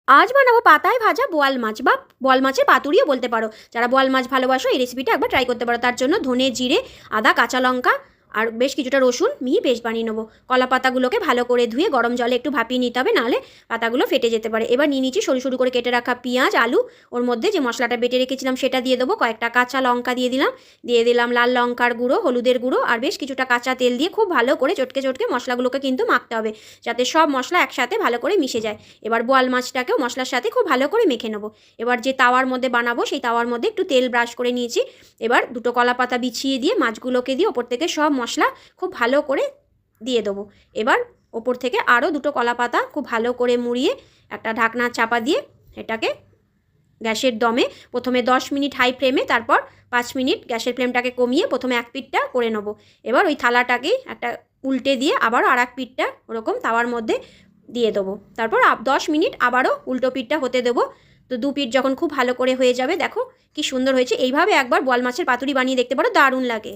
আজ বানাবো পাতায় ভাজা বোয়াল মাছ বা বোয়াল মাছের পাতুরিও বলতে পারো। যারা বোয়াল মাছ ভালোবাসো এই রেসিপিটা একবার ট্রাই করতে পারো। তার জন্য ধনে, জিরে, আদা, কাঁচা লঙ্কা আর বেশ কিছুটা রসুন মিহি পেস্ট বানিয়ে নেবো। কলা পাতাগুলোকে ভালো করে ধুয়ে গরম জলে একটু ভাপিয়ে নিতে হবে, নাহলে পাতাগুলো ফেটে যেতে পারে। এবার নিয়ে নিচ্ছি সরু সরু করে কেটে রাখা পেঁয়াজ, আলু, ওর মধ্যে যে মশলাটা বেটে রেখেছিলাম সেটা দিয়ে দেবো। কয়েকটা কাঁচা লঙ্কা দিয়ে দিলাম লাল লঙ্কার গুঁড়ো, হলুদের গুঁড়ো আর বেশ কিছুটা কাঁচা তেল দিয়ে খুব ভালো করে চটকে চটকে মশলাগুলোকে কিন্তু মাখতে হবে, যাতে সব মশলা একসাথে ভালো করে মিশে যায়। এবার বোয়াল মাছটাকেও মশলার সাথে খুব ভালো করে মেখে নেবো। এবার যে তাওয়ার মধ্যে বানাবো সেই তাওয়ার মধ্যে একটু তেল ব্রাশ করে নিয়েছি। এবার দুটো কলা পাতা বিছিয়ে দিয়ে মাছগুলোকে দিয়ে ওপর থেকে সব মশলা খুব ভালো করে দিয়ে দেবো। এবার ওপর থেকে আরও দুটো কলা পাতা খুব ভালো করে মুড়িয়ে একটা ঢাকনা চাপা দিয়ে এটাকে গ্যাসের দমে প্রথমে 10 মিনিট হাই ফ্লেমে, তারপর 5 মিনিট গ্যাসের ফ্লেমটাকে কমিয়ে প্রথমে এক পিঠটা করে নেবো। এবার ওই থালাটাকেই একটা উল্টে দিয়ে আবারও আর এক পিঠটা ওরকম তাওয়ার মধ্যে দিয়ে দেবো। তারপর 10 মিনিট আবারও উল্টো পিঠটা হতে দেবো। তো দু পিঠ যখন খুব ভালো করে হয়ে যাবে, দেখো কি সুন্দর হয়েছে। এইভাবে একবার বোয়াল মাছের পাতুরি বানিয়ে দেখতে পারো, দারুণ লাগে।